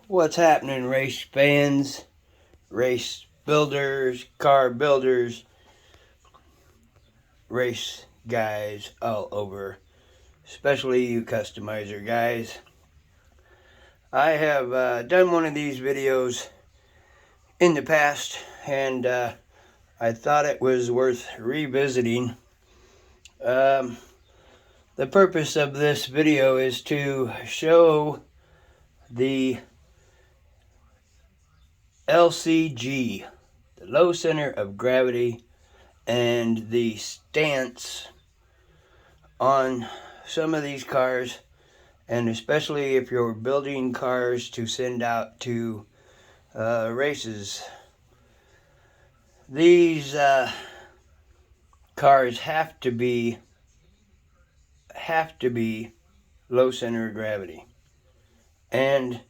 What's happening, race fans, race builders, car builders, race guys all over, especially you customizer guys. I have done one of these videos in the past, and I thought it was worth revisiting. The purpose of this video is to show the LCG, the low center of gravity, and the stance on some of these cars, and especially if you're building cars to send out to races. These cars have to be low center of gravity, and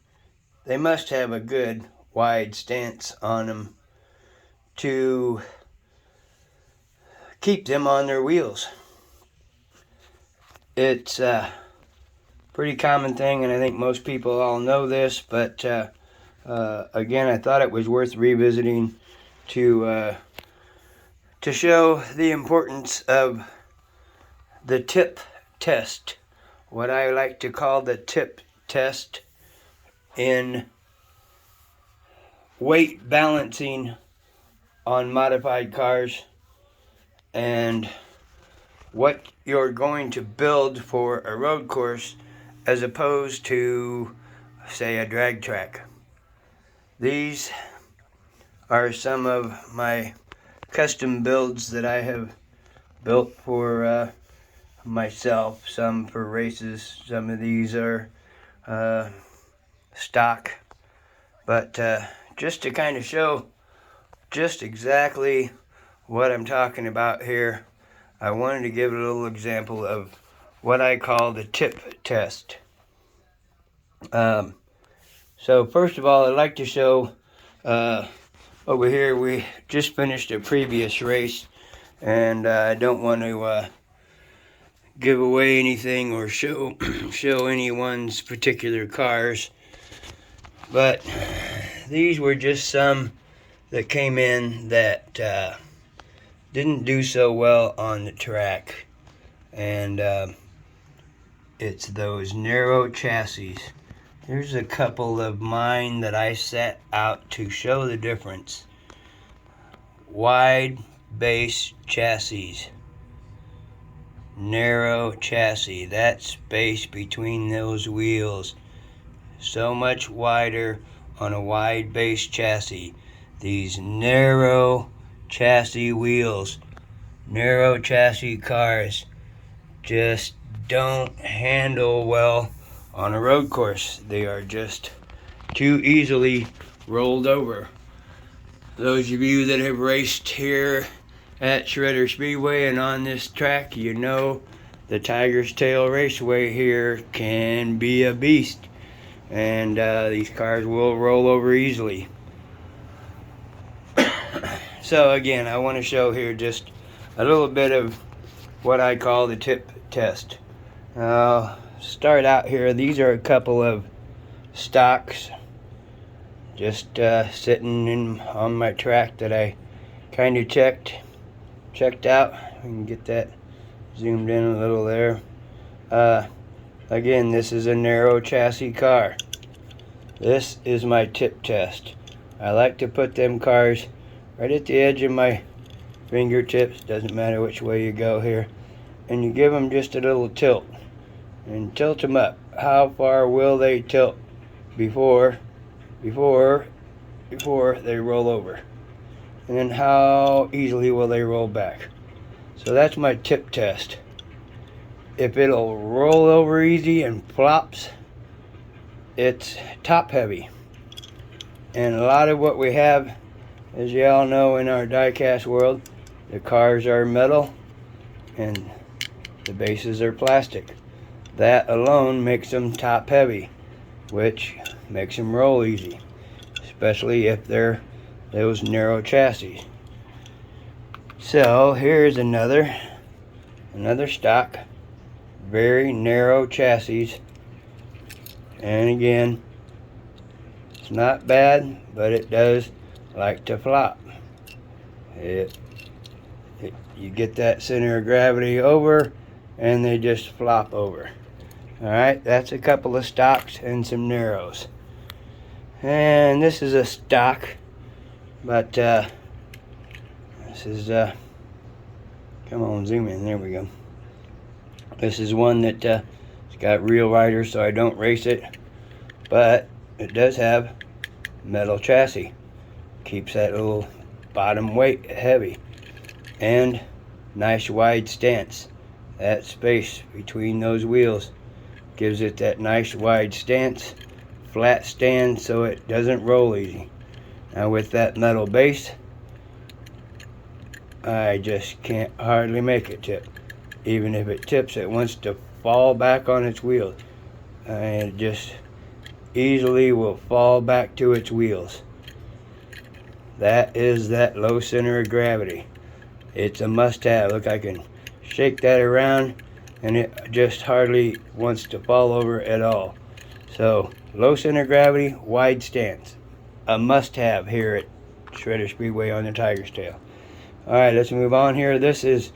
they must have a good wide stance on them to keep them on their wheels. It's a pretty common thing, and I think most people all know this, but again, I thought it was worth revisiting to show the importance of the tip test, what I like to call the tip test in weight balancing on modified cars, and what you're going to build for a road course as opposed to, say, a drag track. These are some of my custom builds that I have built for myself, some for races. Some of these are stock, but just to kind of show just exactly what I'm talking about here, I wanted to give a little example of what I call the tip test. So first of all, I'd like to show over here, we just finished a previous race, and I don't want to give away anything or show anyone's particular cars, but these were just some that came in that didn't do so well on the track, and it's those narrow chassis. Here's a couple of mine that I set out to show the difference. Wide base chassis, narrow chassis. That space between those wheels, so much wider on a wide base chassis. These narrow chassis wheels, narrow chassis cars just don't handle well on a road course. They are just too easily rolled over. Those of you that have raced here at Shredder Speedway and on this track, you know the Tiger's Tail Raceway here can be a beast, and these cars will roll over easily. So again, I want to show here just a little bit of what I call the tip test. Start out here. These are a couple of stocks just sitting on my track that I kind of checked out. I can get that zoomed in a little there. Again, this is a narrow chassis car. This is my tip test. I like to put them cars right at the edge of my fingertips, doesn't matter which way you go here, and you give them just a little tilt, and tilt them up. How far will they tilt before they roll over, and then how easily will they roll back? So that's my tip test. If it'll roll over easy and flops, it's top heavy. And a lot of what we have, as you all know, in our die-cast world, the cars are metal and the bases are plastic. That alone makes them top heavy, which makes them roll easy, especially if they're those narrow chassis. So here's another stock, very narrow chassis, and again, It's not bad, but it does like to flop. You get that center of gravity over, and they just flop over. Alright, that's a couple of stocks and some narrows. And this is a stock, but this is, come on, zoom in, there we go. This is one that it's got real riders, so I don't race it, but it does have metal chassis. Keeps that little bottom weight heavy, and nice wide stance. That space between those wheels gives it that nice wide stance, flat stand, so it doesn't roll easy. Now with that metal base, I just can't hardly make it tip. Even if it tips, it wants to fall back on its wheels, and it just easily will fall back to its wheels. That is that low center of gravity. It's a must-have. Look, I can shake that around and it just hardly wants to fall over at all. So low center of gravity, wide stance, a must-have here at Shredder Speedway on the Tiger's Tail. Alright, let's move on here. This is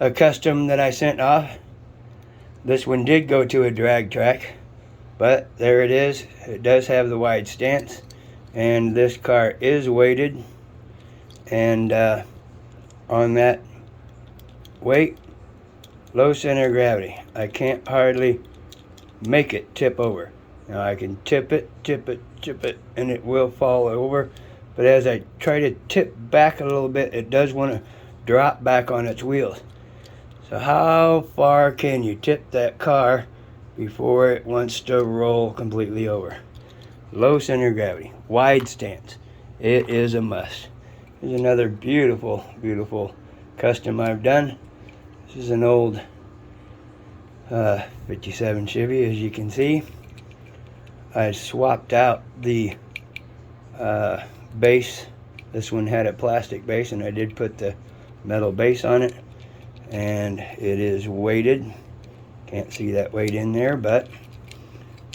a custom that I sent off. This one did go to a drag track, but there it is. It does have the wide stance, and this car is weighted, and on that weight, low center of gravity, I can't hardly make it tip over. Now I can tip it, and it will fall over, but as I try to tip back a little bit, it does want to drop back on its wheels. So how far can you tip that car before it wants to roll completely over? Low center of gravity, wide stance. It is a must. Here's another beautiful, beautiful custom I've done. This is an old 57 Chevy, as you can see. I swapped out the base. This one had a plastic base, and I did put the metal base on it, and it is weighted. Can't see that weight in there, but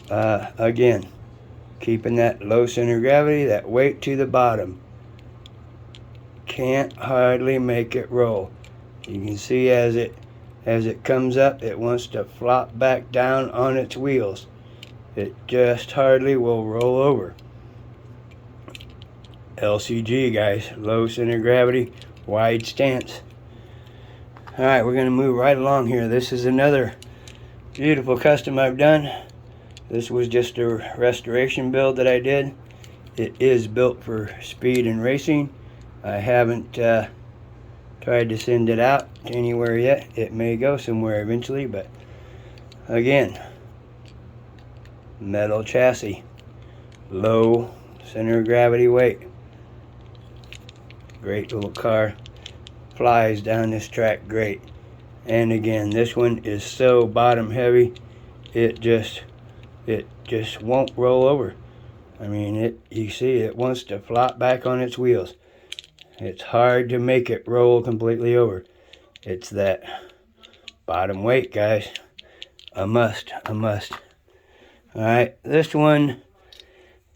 again, keeping that low center of gravity, that weight to the bottom. Can't hardly make it roll. You can see as it comes up, it wants to flop back down on its wheels. It just hardly will roll over. LCG, guys, low center of gravity, wide stance. Alright, we're going to move right along here. This is another beautiful custom I've done. This was just a restoration build that I did. It is built for speed and racing. I haven't tried to send it out anywhere yet. It may go somewhere eventually, but again, metal chassis, low center of gravity weight. Great little car. Flies down this track great. And again, this one is so bottom heavy, it just won't roll over. I mean, you see, it wants to flop back on its wheels. It's hard to make it roll completely over. It's that bottom weight, guys. A must, a must. Alright, this one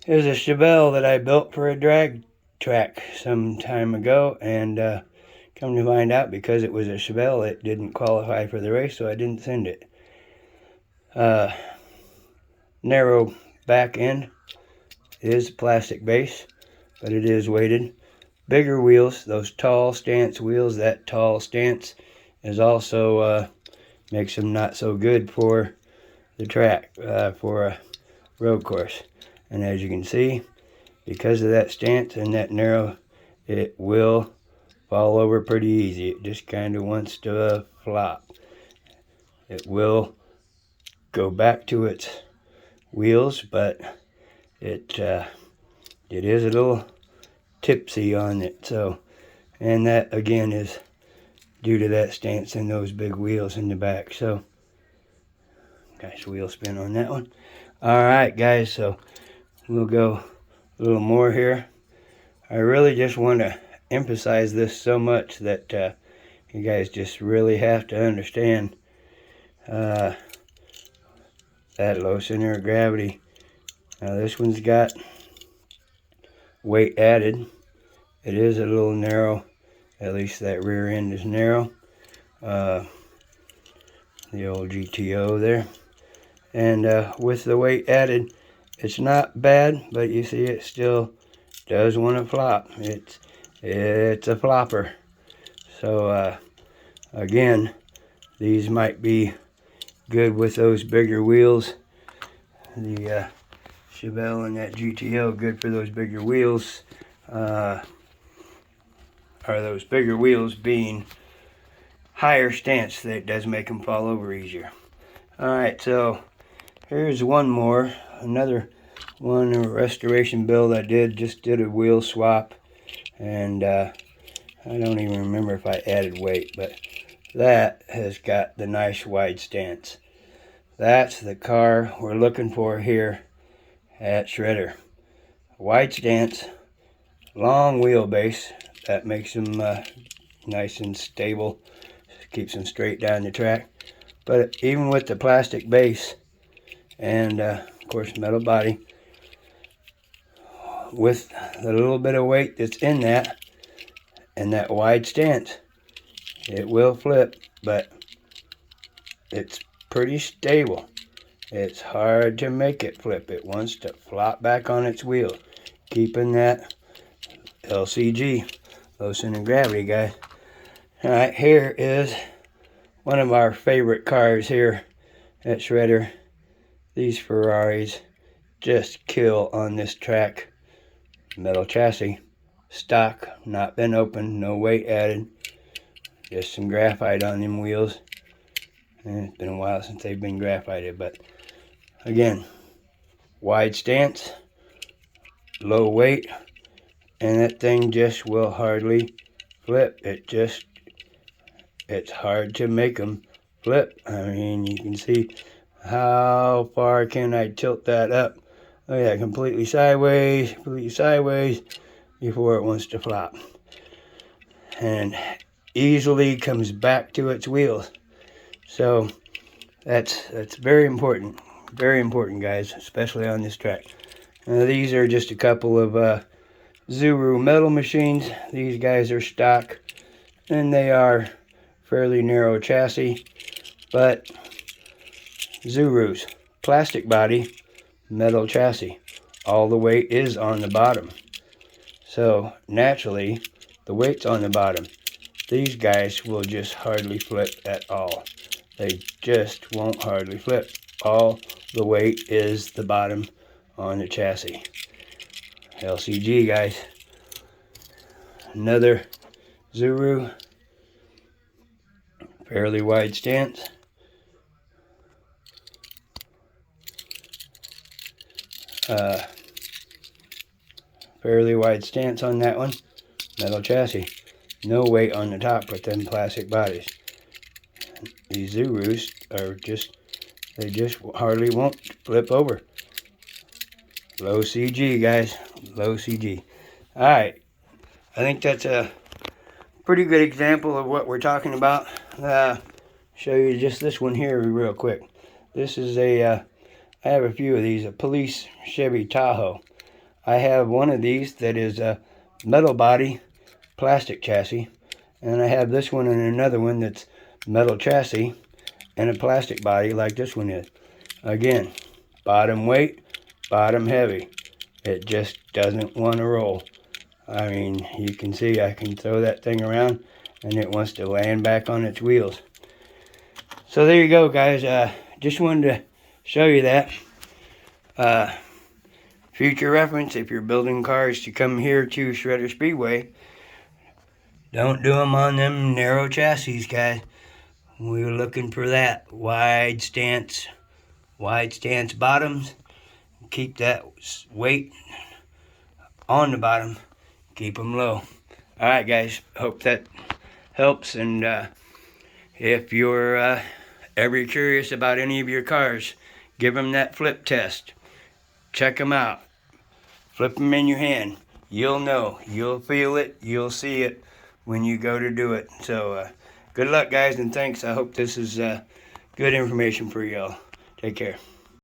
is a Chevelle that I built for a drag track some time ago, and come to find out, because it was a Chevelle, it didn't qualify for the race, so I didn't send it. Narrow back end, is plastic base, but it is weighted. Bigger wheels, those tall stance wheels. That tall stance is also makes them not so good for the track, for a road course. And as you can see, because of that stance and that narrow, it will fall over pretty easy. It just kind of wants to flop. It will go back to its wheels, but it is a little tipsy on it. So, and that again is due to that stance and those big wheels in the back. So, nice wheel spin on that one. Alright guys, so we'll go a little more here. I really just want to emphasize this so much that you guys just really have to understand that low center of gravity. Now this one's got weight added. It is a little narrow, at least that rear end is narrow. The old GTO there. And with the weight added, it's not bad, but you see it still does want to flop. It's a flopper. So again, these might be good with those bigger wheels. The Chevelle and that GTO, good for those bigger wheels. Or those bigger wheels being higher stance, that does make them fall over easier. Alright, so here's one more. Another one, a restoration build I did. Just did a wheel swap. And I don't even remember if I added weight, but that has got the nice wide stance. That's the car we're looking for here at Shredder. Wide stance, long wheelbase. That makes them nice and stable. Keeps them straight down the track. But even with the plastic base and of course metal body, with the little bit of weight that's in that and that wide stance, it will flip, but it's pretty stable. It's hard to make it flip. It wants to flop back on its wheel, keeping that LCG, low center of gravity, guys. Alright, here is one of our favorite cars here at Shredder. These Ferraris just kill on this track. Metal chassis, stock, not been opened, no weight added, just some graphite on them wheels. And it's been a while since they've been graphited, but again, wide stance, low weight, and that thing just will hardly flip. It's hard to make them flip. I mean, you can see how far can I tilt that up. Oh yeah, completely sideways before it wants to flop. And easily comes back to its wheels. So that's very important. Very important, guys, especially on this track. These are just a couple of Zuru metal machines. These guys are stock, and they are fairly narrow chassis, but Zuru's plastic body, metal chassis. All the weight is on the bottom. So naturally, the weight's on the bottom. These guys will just hardly flip at all. They just won't hardly flip. All the weight is the bottom on the chassis. LCG, guys. Another Zuru. Fairly wide stance. Fairly wide stance on that one. Metal chassis. No weight on the top with them plastic bodies. These Zurus are they just hardly won't flip over. Low CG, guys. Low CG. Alright. I think that's a pretty good example of what we're talking about. Show you just this one here real quick. This is I have a few of these, a police Chevy Tahoe. I have one of these that is a metal body, plastic chassis, and I have this one and another one that's metal chassis and a plastic body like this one is. Again, bottom weight, bottom heavy. It just doesn't want to roll. I mean, you can see I can throw that thing around and it wants to land back on its wheels. So there you go, guys. Just wanted to show you that. Future reference, if you're building cars to come here to Shredder Speedway, don't do them on them narrow chassis, guys. We're looking for that wide stance bottoms. Keep that weight on the bottom. Keep them low. Alright, guys. Hope that helps. And if you're ever curious about any of your cars, give them that flip test. Check them out. Flip them in your hand. You'll know. You'll feel it. You'll see it when you go to do it. So good luck, guys, and thanks. I hope this is good information for y'all. Take care.